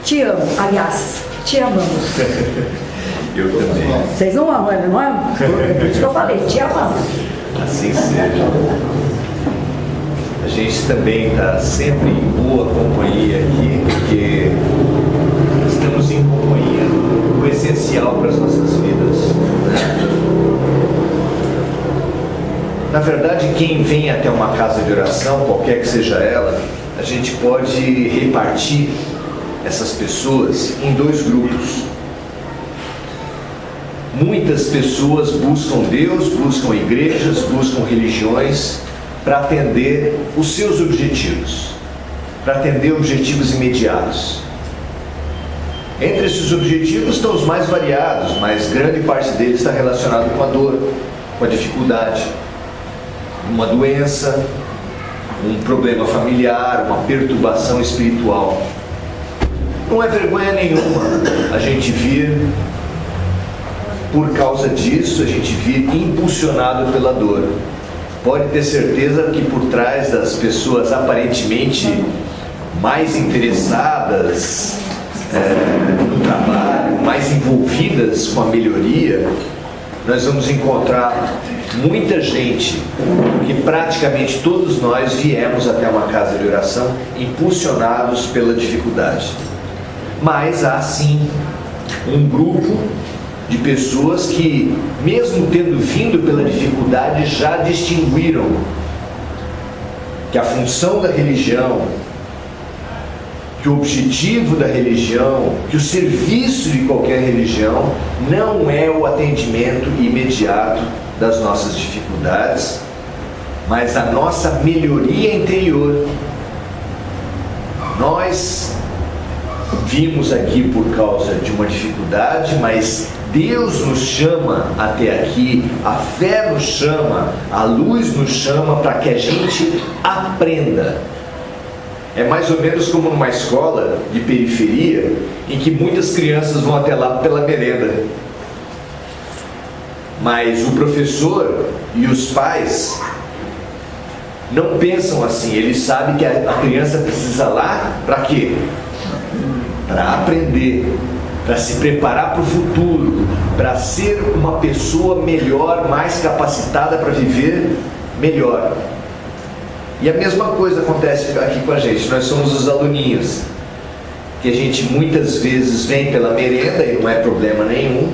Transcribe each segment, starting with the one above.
Te amo, aliás, te amamos. Eu também. Vocês não amam, não amam? Por isso que eu falei, te amamos. Assim seja. A gente também está sempre em boa companhia aqui, porque estamos em companhia, o essencial para as nossas vidas, né? Na verdade, quem vem até uma casa de oração, qualquer que seja ela, a gente pode repartir essas pessoas em dois grupos. Muitas pessoas buscam Deus, buscam igrejas, buscam religiões para atender os seus objetivos, para atender objetivos imediatos. Entre esses objetivos estão os mais variados, mas grande parte deles está relacionado com a dor, com a dificuldade, uma doença, um problema familiar, uma perturbação espiritual. Não é vergonha nenhuma a gente vir, por causa disso, a gente vir impulsionado pela dor. Pode ter certeza que por trás das pessoas aparentemente mais interessadas no trabalho, mais envolvidas com a melhoria, nós vamos encontrar muita gente, que praticamente todos nós viemos até uma casa de oração impulsionados pela dificuldade. Mas há sim um grupo de pessoas que, mesmo tendo vindo pela dificuldade, já distinguiram que a função da religião, que o objetivo da religião, que o serviço de qualquer religião não é o atendimento imediato das nossas dificuldades, mas a nossa melhoria interior. Nós vimos aqui por causa de uma dificuldade, mas Deus nos chama até aqui, a fé nos chama, a luz nos chama para que a gente aprenda. É mais ou menos como numa escola de periferia, em que muitas crianças vão até lá pela merenda. Mas o professor e os pais não pensam assim, eles sabem que a criança precisa lá para quê? Para aprender, para se preparar para o futuro, para ser uma pessoa melhor, mais capacitada para viver melhor. E a mesma coisa acontece aqui com a gente. Nós somos os aluninhos, que a gente muitas vezes vem pela merenda e não é problema nenhum,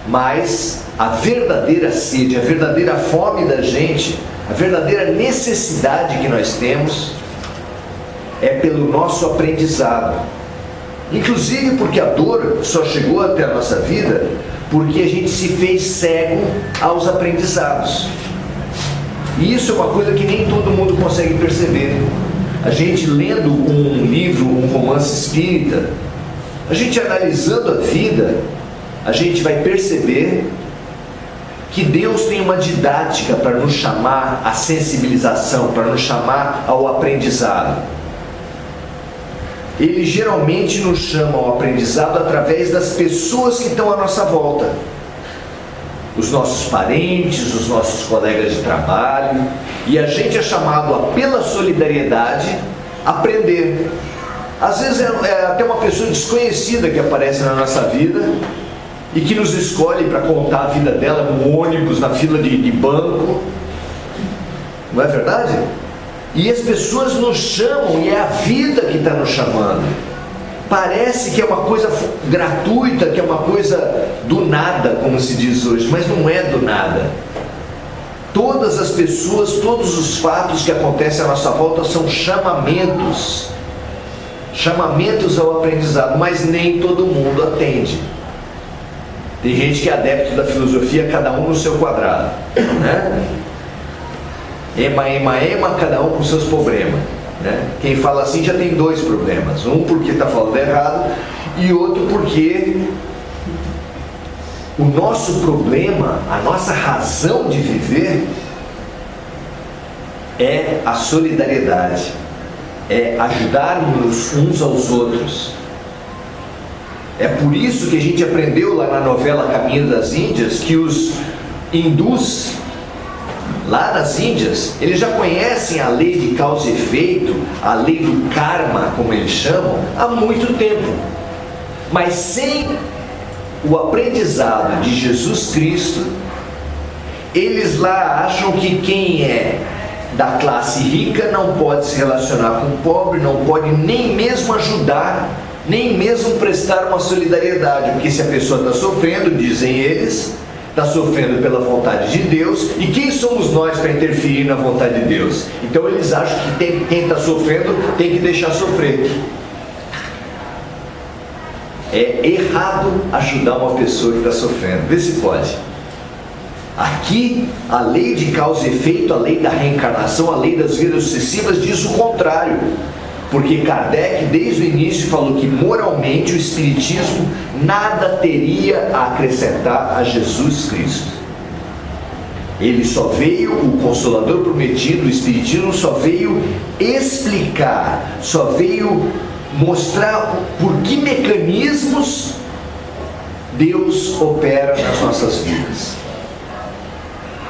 mas a verdadeira sede, a verdadeira fome da gente, a verdadeira necessidade que nós temos é pelo nosso aprendizado. Inclusive porque a dor só chegou até a nossa vida porque a gente se fez cego aos aprendizados. E isso é uma coisa que nem todo mundo consegue perceber. A gente lendo um livro, um romance espírita, a gente analisando a vida, a gente vai perceber que Deus tem uma didática para nos chamar à sensibilização, para nos chamar ao aprendizado. Ele geralmente nos chama ao aprendizado através das pessoas que estão à nossa volta. Os nossos parentes, os nossos colegas de trabalho, e a gente é chamado a, pela solidariedade, aprender. Às vezes é até uma pessoa desconhecida que aparece na nossa vida e que nos escolhe para contar a vida dela no ônibus, na fila de banco. Não é verdade? E as pessoas nos chamam e é a vida que está nos chamando. Parece que é uma coisa gratuita, que é uma coisa do nada, como se diz hoje, mas não é do nada. Todas as pessoas, todos os fatos que acontecem à nossa volta são chamamentos. Chamamentos ao aprendizado, mas nem todo mundo atende. Tem gente que é adepto da filosofia, cada um no seu quadrado, né? Ema, cada um com seus problemas, né? Quem fala assim já tem dois problemas. Um porque está falando errado e outro porque o nosso problema, a nossa razão de viver é a solidariedade, é ajudarmos uns aos outros. É por isso que a gente aprendeu lá na novela Caminho das Índias que os hindus lá nas Índias, eles já conhecem a lei de causa e efeito, a lei do karma, como eles chamam, há muito tempo. Mas sem o aprendizado de Jesus Cristo, eles lá acham que quem é da classe rica não pode se relacionar com o pobre, não pode nem mesmo ajudar, nem mesmo prestar uma solidariedade, porque se a pessoa está sofrendo, dizem eles, está sofrendo pela vontade de Deus, e quem somos nós para interferir na vontade de Deus? Então eles acham que quem está sofrendo tem que deixar sofrer. É errado ajudar uma pessoa que está sofrendo. Vê se pode. Aqui, a lei de causa e efeito, a lei da reencarnação, a lei das vidas sucessivas diz o contrário. Porque Kardec, desde o início, falou que moralmente o Espiritismo nada teria a acrescentar a Jesus Cristo. Ele só veio, o Consolador prometido, o Espiritismo só veio explicar, só veio mostrar por que mecanismos Deus opera nas nossas vidas.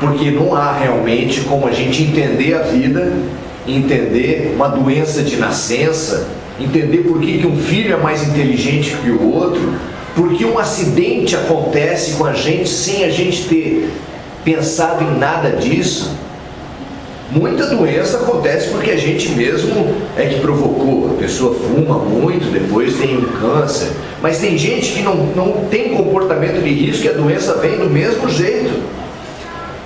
Porque não há realmente como a gente entender a vida, entender uma doença de nascença, entender por que um filho é mais inteligente que o outro, porque um acidente acontece com a gente sem a gente ter pensado em nada disso. Muita doença acontece porque a gente mesmo é que provocou. A pessoa fuma muito, depois tem um câncer. Mas tem gente que não tem comportamento de risco e a doença vem do mesmo jeito.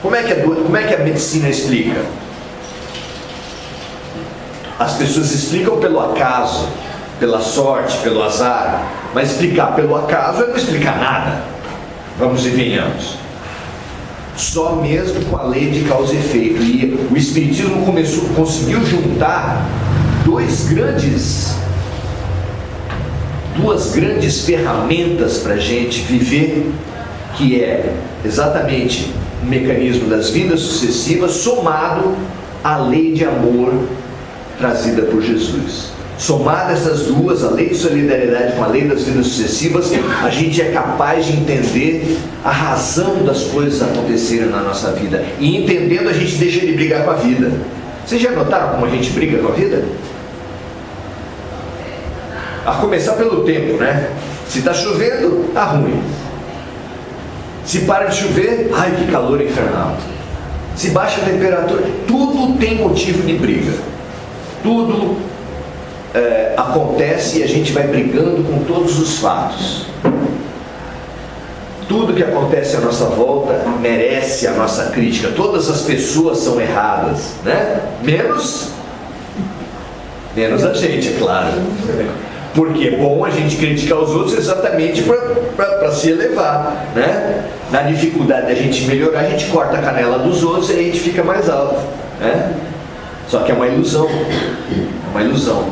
Como é que a medicina explica? As pessoas explicam pelo acaso, pela sorte, pelo azar. Mas explicar pelo acaso é não explicar nada. Vamos e venhamos. Só mesmo com a lei de causa e efeito. E o Espiritismo conseguiu juntar duas grandes ferramentas para a gente viver, que é exatamente o mecanismo das vidas sucessivas somado à lei de amor trazida por Jesus. Somada essas duas, a lei de solidariedade com a lei das vidas sucessivas, a gente é capaz de entender a razão das coisas acontecerem na nossa vida. E entendendo, a gente deixa de brigar com a vida. Vocês já notaram como a gente briga com a vida? A começar pelo tempo, né? Se está chovendo, está ruim. Se para de chover, ai que calor infernal. Se baixa a temperatura, tudo tem motivo de briga. Tudo acontece e a gente vai brigando com todos os fatos. Tudo que acontece à nossa volta merece a nossa crítica. Todas as pessoas são erradas, né? Menos a gente, é claro. Porque é bom a gente criticar os outros exatamente para se elevar, né? Na dificuldade da gente melhorar, a gente corta a canela dos outros e a gente fica mais alto, né? Só que é uma ilusão. É uma ilusão.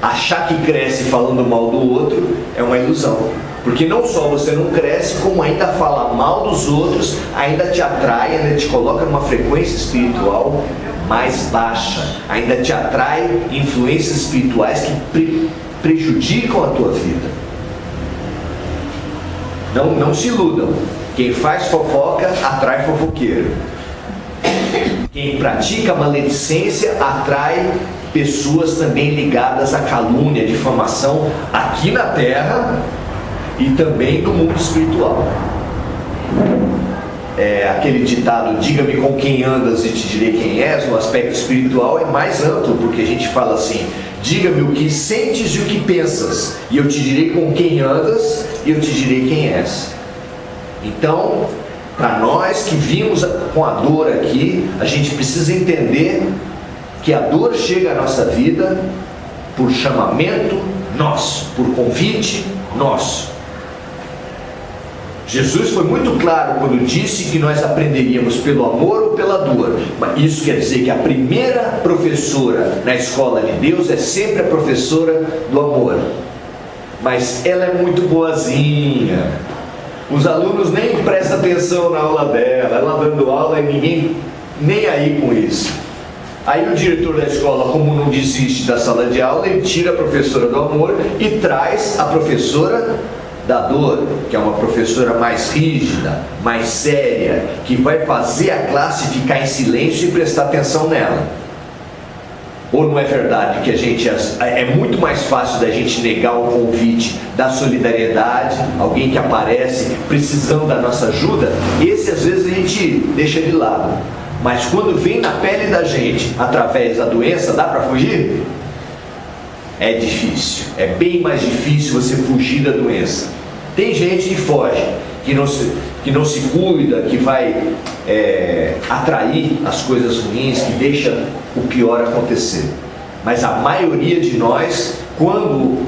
Achar que cresce falando mal do outro é uma ilusão. Porque não só você não cresce, como ainda falar mal dos outros, ainda te atrai, ainda te coloca numa frequência espiritual mais baixa. Ainda te atrai influências espirituais que prejudicam a tua vida. Não se iludam. Quem faz fofoca atrai fofoqueiro. Quem pratica maledicência atrai pessoas também ligadas à calúnia, difamação aqui na terra e também no mundo espiritual. Aquele ditado, diga-me com quem andas e te direi quem és, no aspecto espiritual é mais amplo, porque a gente fala assim, diga-me o que sentes e o que pensas, e eu te direi com quem andas e eu te direi quem és. Então, para nós que vimos com a dor aqui, a gente precisa entender que a dor chega à nossa vida por chamamento nosso, por convite nosso. Jesus foi muito claro quando disse que nós aprenderíamos pelo amor ou pela dor. Mas isso quer dizer que a primeira professora na escola de Deus é sempre a professora do amor. Mas ela é muito boazinha. Os alunos nem prestam atenção na aula dela, ela dando aula e ninguém nem aí com isso. Aí o diretor da escola, como não desiste da sala de aula, ele tira a professora do amor e traz a professora da dor, que é uma professora mais rígida, mais séria, que vai fazer a classe ficar em silêncio e prestar atenção nela. Ou não é verdade que a gente é muito mais fácil da gente negar o convite da solidariedade, alguém que aparece precisando da nossa ajuda? Esse às vezes a gente deixa de lado, mas quando vem na pele da gente através da doença, dá para fugir? É difícil, é bem mais difícil você fugir da doença. Tem gente que foge, que não se cuida, que vai atrair as coisas ruins, que deixa o pior acontecer. Mas a maioria de nós, quando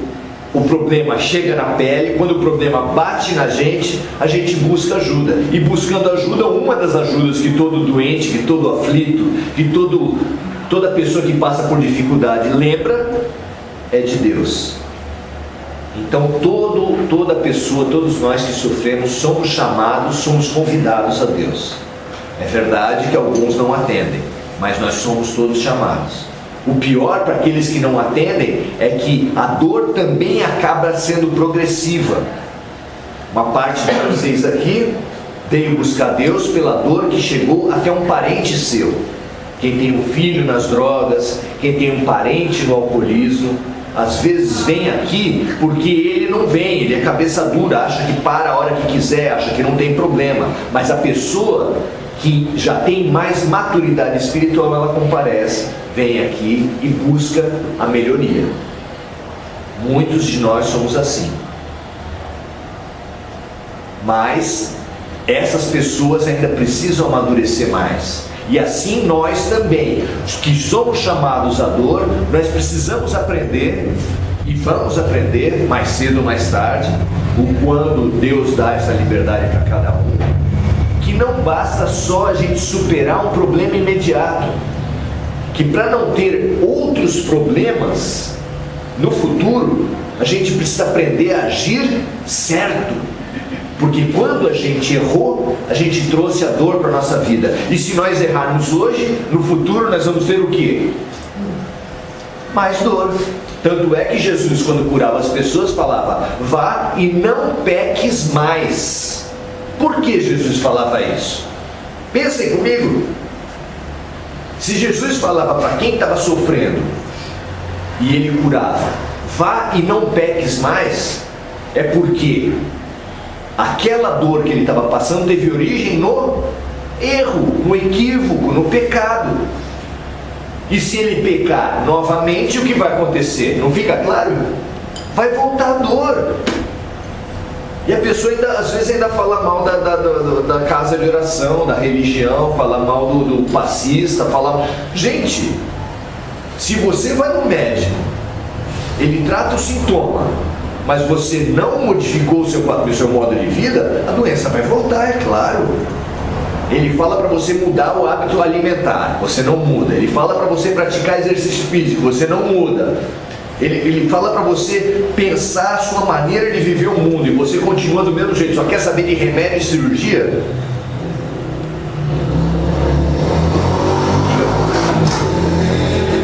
o problema chega na pele, quando o problema bate na gente, a gente busca ajuda. E buscando ajuda, uma das ajudas que todo doente, que todo aflito, que toda pessoa que passa por dificuldade lembra, é de Deus. Então toda pessoa, todos nós que sofremos, somos chamados, somos convidados a Deus. É verdade que alguns não atendem, mas nós somos todos chamados. O pior para aqueles que não atendem é que a dor também acaba sendo progressiva. Uma parte de vocês aqui veio buscar Deus pela dor que chegou até um parente seu. Quem tem um filho nas drogas, quem tem um parente no alcoolismo, às vezes vem aqui porque ele não vem, ele é cabeça dura, acha que para a hora que quiser, acha que não tem problema. Mas a pessoa que já tem mais maturidade espiritual, ela comparece, vem aqui e busca a melhoria. Muitos de nós somos assim. Mas essas pessoas ainda precisam amadurecer mais. E assim nós também, que somos chamados à dor, nós precisamos aprender, e vamos aprender mais cedo ou mais tarde, o quando Deus dá essa liberdade para cada um, que não basta só a gente superar um problema imediato, que para não ter outros problemas no futuro, a gente precisa aprender a agir certo. Porque quando a gente errou, a gente trouxe a dor para a nossa vida. E se nós errarmos hoje, no futuro nós vamos ter o quê? Mais dor. Tanto é que Jesus, quando curava as pessoas, falava: vá e não peques mais. Por que Jesus falava isso? Pensem comigo. Se Jesus falava para quem estava sofrendo e ele curava, vá e não peques mais, é porque aquela dor que ele estava passando teve origem no erro, no equívoco, no pecado. E se ele pecar novamente, o que vai acontecer? Não fica claro? Vai voltar a dor. E a pessoa às vezes ainda fala mal da casa de oração, da religião, fala mal do passista, fala... Gente, se você vai no médico, ele trata o sintoma, mas você não modificou o seu modo de vida, a doença vai voltar, é claro. Ele fala para você mudar o hábito alimentar, você não muda. Ele fala para você praticar exercício físico, você não muda. Ele fala para você pensar a sua maneira de viver o mundo, e você continua do mesmo jeito, só quer saber de remédio e cirurgia.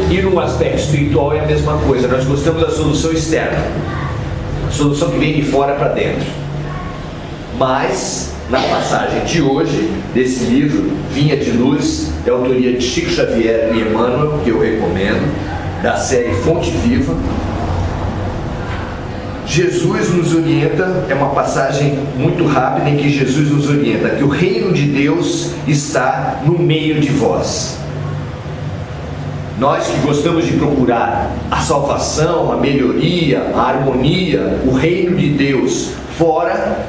E no aspecto espiritual é a mesma coisa, nós gostamos da solução externa, solução que vem de fora para dentro. Mas na passagem de hoje, desse livro Vinha de Luz, de autoria de Chico Xavier e Emmanuel, que eu recomendo, da série Fonte Viva, Jesus nos orienta, é uma passagem muito rápida em que Jesus nos orienta que o reino de Deus está no meio de vós. Nós que gostamos de procurar a salvação, a melhoria, a harmonia, o reino de Deus fora,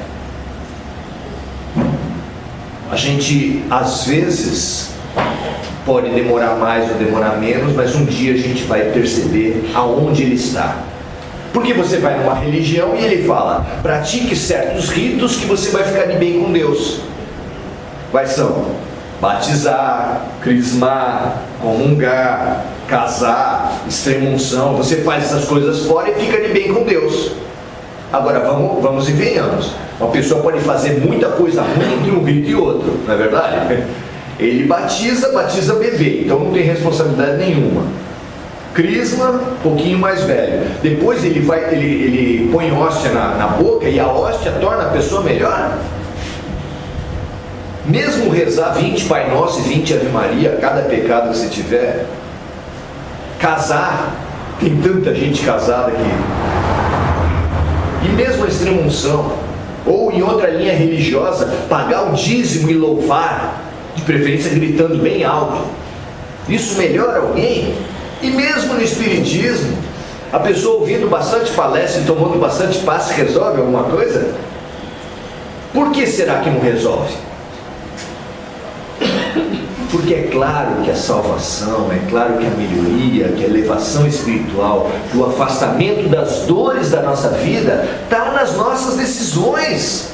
a gente às vezes pode demorar mais ou demorar menos, mas um dia a gente vai perceber aonde ele está. Porque você vai numa religião e ele fala: pratique certos ritos que você vai ficar de bem com Deus. Quais são? Batizar, crismar, comungar, casar, extrema-unção. Você faz essas coisas fora e fica de bem com Deus. Agora vamos e venhamos. Uma pessoa pode fazer muita coisa ruim entre um rito e outro, não é verdade? Ele batiza bebê, então não tem responsabilidade nenhuma. Crisma, um pouquinho mais velho. Depois ele põe hóstia na boca e a hóstia torna a pessoa melhor. Mesmo rezar 20 Pai Nosso e 20 Ave Maria, cada pecado que você tiver. Casar, tem tanta gente casada aqui. E mesmo a extrema unção, ou em outra linha religiosa, pagar o dízimo e louvar, de preferência gritando bem alto. Isso melhora alguém? E mesmo no espiritismo, a pessoa ouvindo bastante palestra e tomando bastante passe resolve alguma coisa? Por que será que não resolve? Porque é claro que a salvação, é claro que a melhoria, que a elevação espiritual, que o afastamento das dores da nossa vida está nas nossas decisões.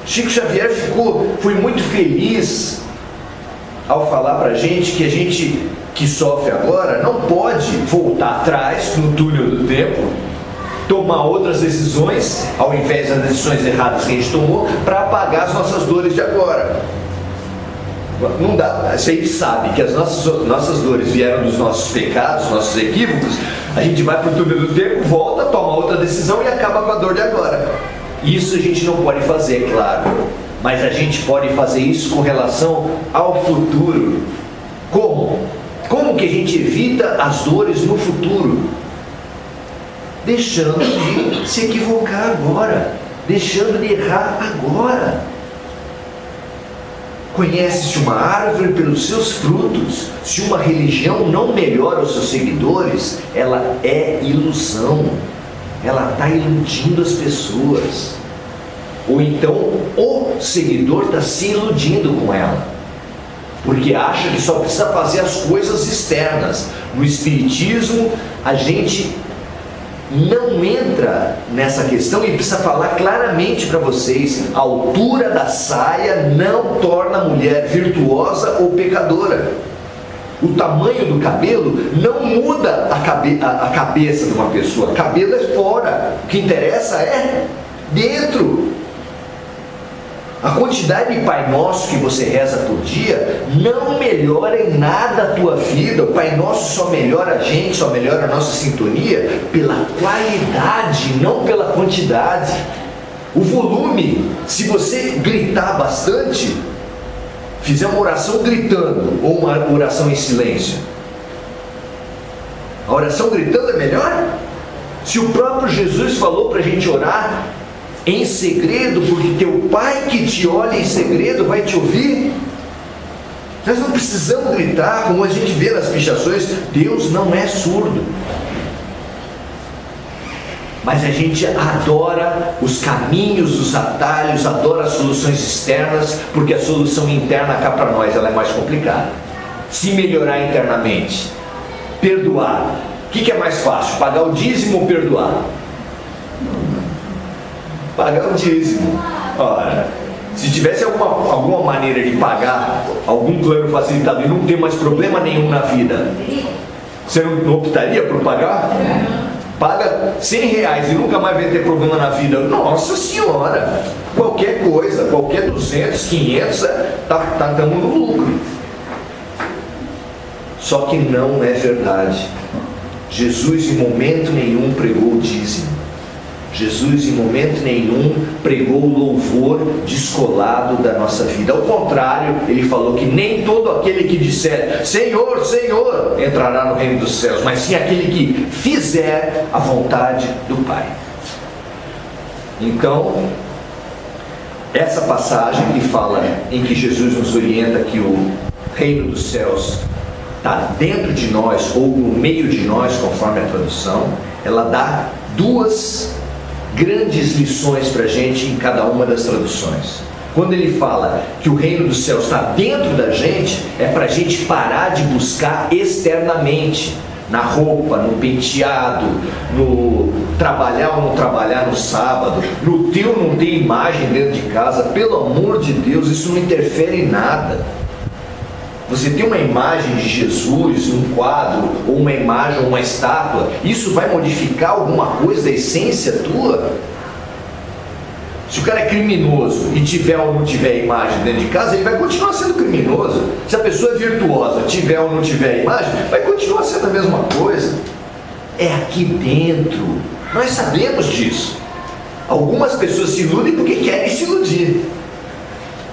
Chico Xavier foi muito feliz ao falar para a gente que sofre agora não pode voltar atrás no túnel do tempo, tomar outras decisões ao invés das decisões erradas que a gente tomou, para apagar as nossas dores de agora. Não dá. Se a gente sabe que as nossas dores vieram dos nossos pecados, nossos equívocos, a gente vai para o túnel do tempo, volta, toma outra decisão e acaba com a dor de agora. Isso a gente não pode fazer, é claro, mas a gente pode fazer isso com relação ao futuro. Como que a gente evita as dores no futuro? Deixando de se equivocar agora, deixando de errar agora. Conhece-se uma árvore pelos seus frutos. Se uma religião não melhora os seus seguidores, ela é ilusão. Ela está iludindo as pessoas. Ou então o seguidor está se iludindo com ela, porque acha que só precisa fazer as coisas externas. No Espiritismo, a gente não entra nessa questão e precisa falar claramente para vocês: a altura da saia não torna a mulher virtuosa ou pecadora. O tamanho do cabelo não muda a cabeça de uma pessoa. Cabelo é fora, o que interessa é dentro. A quantidade de Pai Nosso que você reza por dia não melhora em nada a tua vida. O Pai Nosso só melhora a gente, só melhora a nossa sintonia pela qualidade, não pela quantidade. O volume, se você gritar bastante, fizer uma oração gritando ou uma oração em silêncio, a oração gritando é melhor? Se o próprio Jesus falou para a gente orar em segredo, porque teu Pai que te olha em segredo vai te ouvir. Nós não precisamos gritar, como a gente vê nas pichações. Deus não é surdo. Mas a gente adora os caminhos, os atalhos, adora as soluções externas, porque a solução interna cá para nós ela é mais complicada. Se melhorar internamente, perdoar, o que é mais fácil? Pagar o dízimo ou perdoar? Pagar o dízimo. Ora, se tivesse alguma maneira de pagar algum plano facilitado e não ter mais problema nenhum na vida, você não optaria por pagar? Paga R$100 e nunca mais vai ter problema na vida. Nossa Senhora! Qualquer coisa, qualquer 200, 500, estamos no lucro. Só que não é verdade. Jesus em momento nenhum pregou o dízimo. Jesus em momento nenhum pregou o louvor descolado da nossa vida. Ao contrário, ele falou que nem todo aquele que disser Senhor, Senhor, entrará no reino dos céus, mas sim aquele que fizer a vontade do Pai. Então, essa passagem que fala em que Jesus nos orienta que o reino dos céus está dentro de nós ou no meio de nós, conforme a tradução, ela dá duas grandes lições para a gente em cada uma das traduções. Quando ele fala que o reino dos céus está dentro da gente, é para a gente parar de buscar externamente, na roupa, no penteado, no trabalhar ou não trabalhar no sábado, no ter ou não ter imagem dentro de casa. Pelo amor de Deus, isso não interfere em nada. Você tem uma imagem de Jesus, um quadro, ou uma imagem, ou uma estátua, isso vai modificar alguma coisa da essência tua? Se o cara é criminoso e tiver ou não tiver imagem dentro de casa, ele vai continuar sendo criminoso. Se a pessoa é virtuosa, tiver ou não tiver imagem, vai continuar sendo a mesma coisa. É aqui dentro. Nós sabemos disso. Algumas pessoas se iludem porque querem se iludir.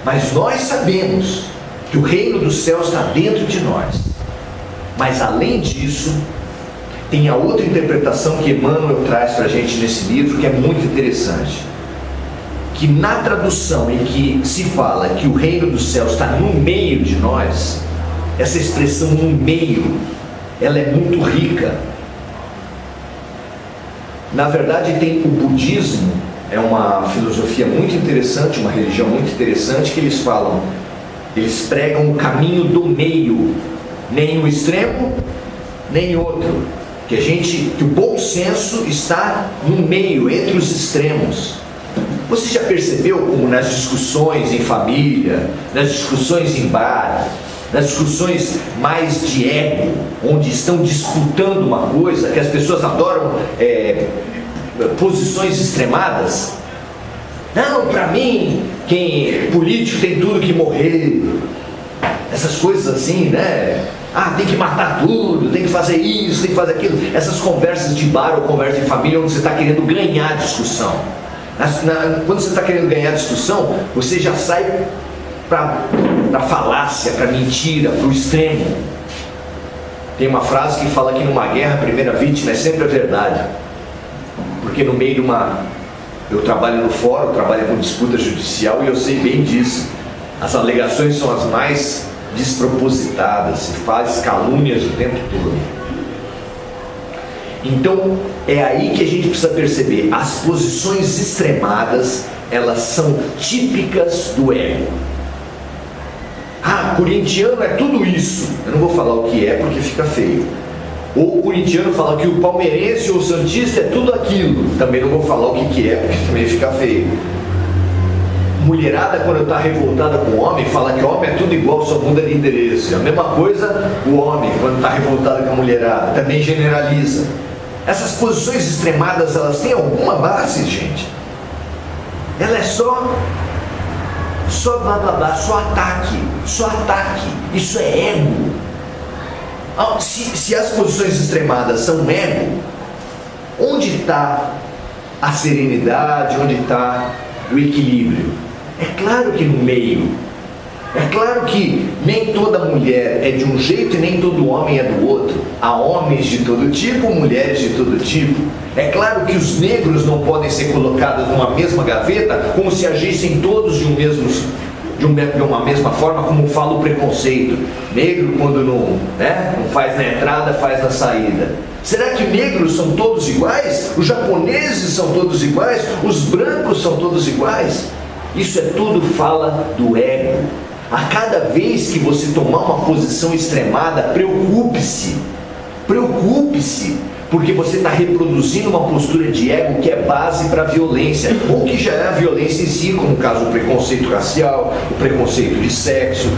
Mas nós sabemos que o reino dos céus está dentro de nós. Mas além disso, tem a outra interpretação que Emmanuel traz para a gente nesse livro, que é muito interessante. Que na tradução em que se fala que o reino dos céus está no meio de nós, essa expressão no meio, ela é muito rica. Na verdade, tem o budismo, é uma filosofia muito interessante, uma religião muito interessante, que eles falam, eles pregam o caminho do meio, nem um extremo, nem outro. Que o bom senso está no meio, entre os extremos. Você já percebeu como nas discussões em família, nas discussões em bar, nas discussões mais de ego, onde estão disputando uma coisa, que as pessoas adoram posições extremadas? Não, para mim, quem político tem tudo que morrer. Essas coisas assim, né? Ah, tem que matar tudo, tem que fazer isso, tem que fazer aquilo. Essas conversas de bar ou conversa de família onde você está querendo ganhar a discussão. Quando você está querendo ganhar a discussão, você já sai para a falácia, para a mentira, para o extremo. Tem uma frase que fala que numa guerra a primeira vítima é sempre a verdade. Porque no meio de eu trabalho no fórum, trabalho com disputa judicial e eu sei bem disso. As alegações são as mais despropositadas, se faz calúnias o tempo todo. Então é aí que a gente precisa perceber, as posições extremadas, elas são típicas do ego. Ah, corintiano é tudo isso. Eu não vou falar o que é porque fica feio. Ou o corintiano fala que o palmeirense ou o santista é tudo aquilo. Também não vou falar o que é porque também fica feio. Mulherada, quando está revoltada com o homem, fala que o homem é tudo igual, só muda de endereço. A mesma coisa o homem, quando está revoltado com a mulherada, também generaliza. Essas posições extremadas, elas têm alguma base, gente? Ela é só blá blá blá, só ataque. Isso é ego. Se as posições extremadas são ego, onde está a serenidade, onde está o equilíbrio? É claro que no meio. É claro que nem toda mulher é de um jeito e nem todo homem é do outro. Há homens de todo tipo, mulheres de todo tipo. É claro que os negros não podem ser colocados numa mesma gaveta como se agissem todos de uma mesma forma, como fala o preconceito. Negro, quando não faz na entrada, faz na saída. Será que negros são todos iguais? Os japoneses são todos iguais? Os brancos são todos iguais? Isso é tudo fala do ego. A cada vez que você tomar uma posição extremada, preocupe-se, porque você está reproduzindo uma postura de ego que é base para a violência, ou que já é a violência em si, como o caso do preconceito racial, o preconceito de sexo,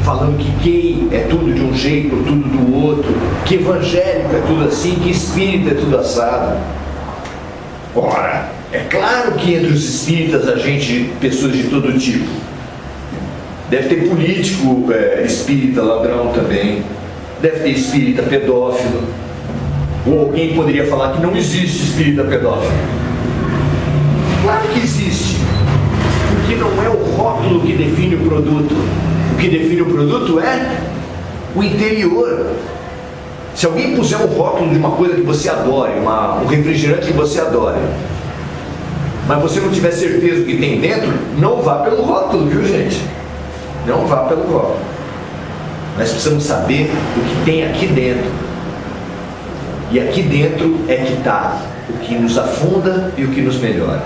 falando que gay é tudo de um jeito, tudo do outro, que evangélico é tudo assim, que espírita é tudo assado. Ora, é claro que entre os espíritas a gente, pessoas de todo tipo. Deve ter político espírita ladrão também. Deve ter espírita pedófilo. Ou alguém poderia falar que não existe espírita pedófilo. Claro que existe. Porque não é o rótulo que define o produto. O que define o produto é o interior. Se alguém puser um rótulo de uma coisa que você adore, um refrigerante que você adore, mas você não tiver certeza do que tem dentro, não vá pelo rótulo, viu, gente? Não vá pelo rótulo. Nós precisamos saber o que tem aqui dentro. E aqui dentro é que está o que nos afunda e o que nos melhora.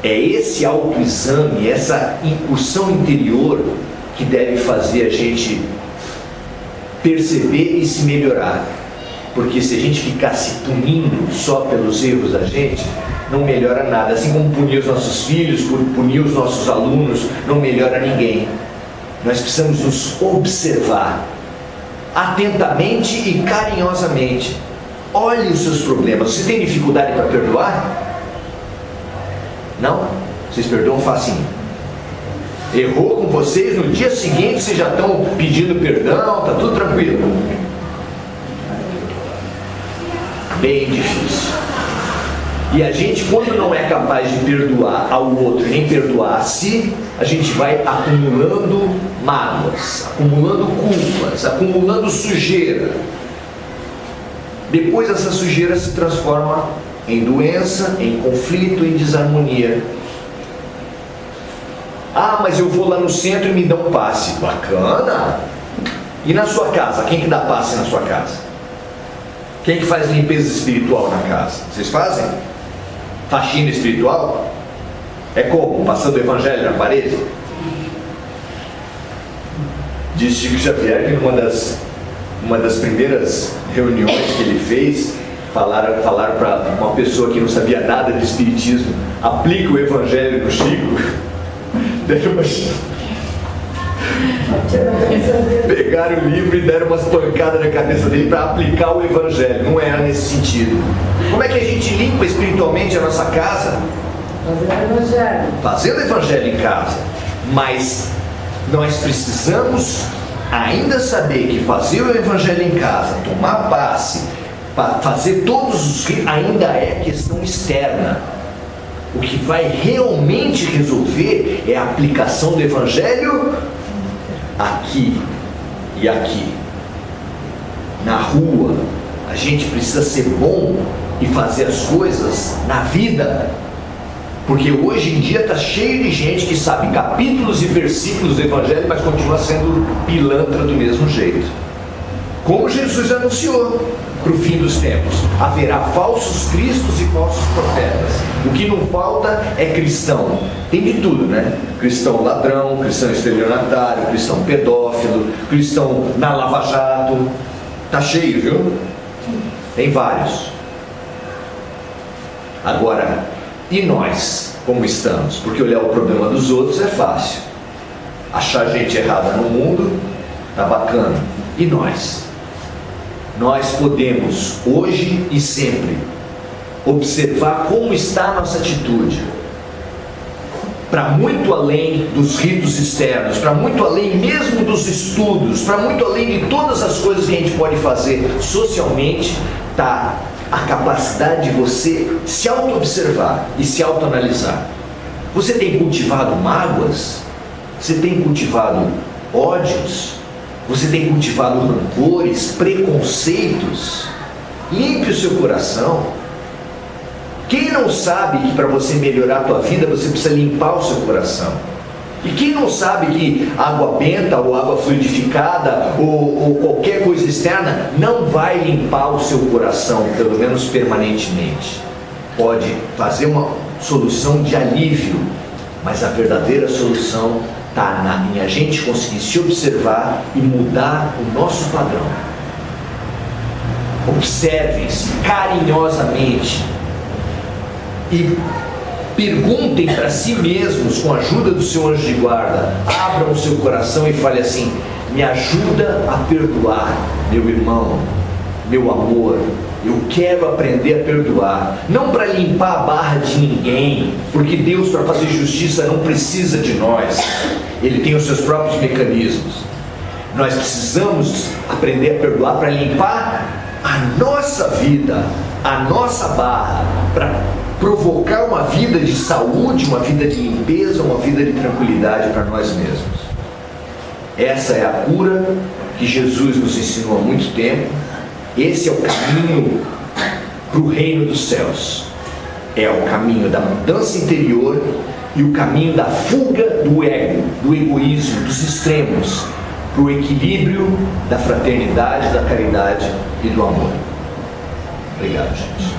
É esse autoexame, essa incursão interior que deve fazer a gente perceber e se melhorar. Porque se a gente ficar se punindo só pelos erros da gente, não melhora nada. Assim como punir os nossos filhos, punir os nossos alunos, não melhora ninguém. Nós precisamos nos observar atentamente e carinhosamente. Olhe os seus problemas. Você tem dificuldade para perdoar? Não? Vocês perdoam facinho. Errou com vocês, no dia seguinte vocês já estão pedindo perdão, está tudo tranquilo. Bem difícil. E a gente, quando não é capaz de perdoar ao outro, nem perdoar a si, a gente vai acumulando mágoas, acumulando culpas, acumulando sujeira. Depois essa sujeira se transforma em doença, em conflito, em desarmonia. Ah, mas eu vou lá no centro e me dão passe. Bacana! E na sua casa? Quem que dá passe na sua casa? Quem que faz limpeza espiritual na casa? Vocês fazem? Faxina espiritual? É como? Passando o evangelho na parede? Diz Chico Xavier que numa das primeiras reuniões que ele fez, falaram para uma pessoa que não sabia nada de espiritismo: aplica o evangelho no Chico. Pegaram o livro e deram umas pancadas na cabeça dele para aplicar o evangelho. Não era nesse sentido. Como é que a gente limpa espiritualmente a nossa casa? Fazendo evangelho em casa. Mas nós precisamos ainda saber que fazer o evangelho em casa, tomar passe, fazer todos os ritos, ainda é questão externa. O que vai realmente resolver é a aplicação do evangelho aqui e aqui. Na rua, a gente precisa ser bom e fazer as coisas na vida. Porque hoje em dia está cheio de gente que sabe capítulos e versículos do evangelho, mas continua sendo pilantra do mesmo jeito. Como Jesus anunciou para o fim dos tempos: haverá falsos cristos e falsos profetas. O que não falta é cristão. Tem de tudo, né? Cristão ladrão, cristão estelionatário, cristão pedófilo, cristão na Lava Jato. Tá cheio, viu? Tem vários. Agora, e nós, como estamos? Porque olhar o problema dos outros é fácil. Achar gente errada no mundo tá bacana. E nós? Nós podemos, hoje e sempre, observar como está a nossa atitude, para muito além dos ritos externos, para muito além mesmo dos estudos, para muito além de todas as coisas que a gente pode fazer socialmente, está a capacidade de você se auto-observar e se auto-analisar. Você tem cultivado mágoas? Você tem cultivado ódios? Você tem cultivado rancores, preconceitos? Limpe o seu coração. Quem não sabe que para você melhorar a tua vida você precisa limpar o seu coração? E quem não sabe que água benta ou água fluidificada ou qualquer coisa externa não vai limpar o seu coração, pelo menos permanentemente? Pode fazer uma solução de alívio, mas a verdadeira solução está em a gente conseguir se observar e mudar o nosso padrão. Observem-se carinhosamente e perguntem para si mesmos, com a ajuda do seu anjo de guarda, abram o seu coração e falem assim: me ajuda a perdoar meu irmão, meu amor. Eu quero aprender a perdoar, não para limpar a barra de ninguém, porque Deus, para fazer justiça, não precisa de nós. Ele tem os seus próprios mecanismos. Nós precisamos aprender a perdoar para limpar a nossa vida, a nossa barra, para provocar uma vida de saúde, uma vida de limpeza, uma vida de tranquilidade para nós mesmos. Essa é a cura que Jesus nos ensinou há muito tempo. Esse é o caminho para o reino dos céus. É o caminho da mudança interior e o caminho da fuga do ego, do egoísmo, dos extremos, para o equilíbrio da fraternidade, da caridade e do amor. Obrigado, gente.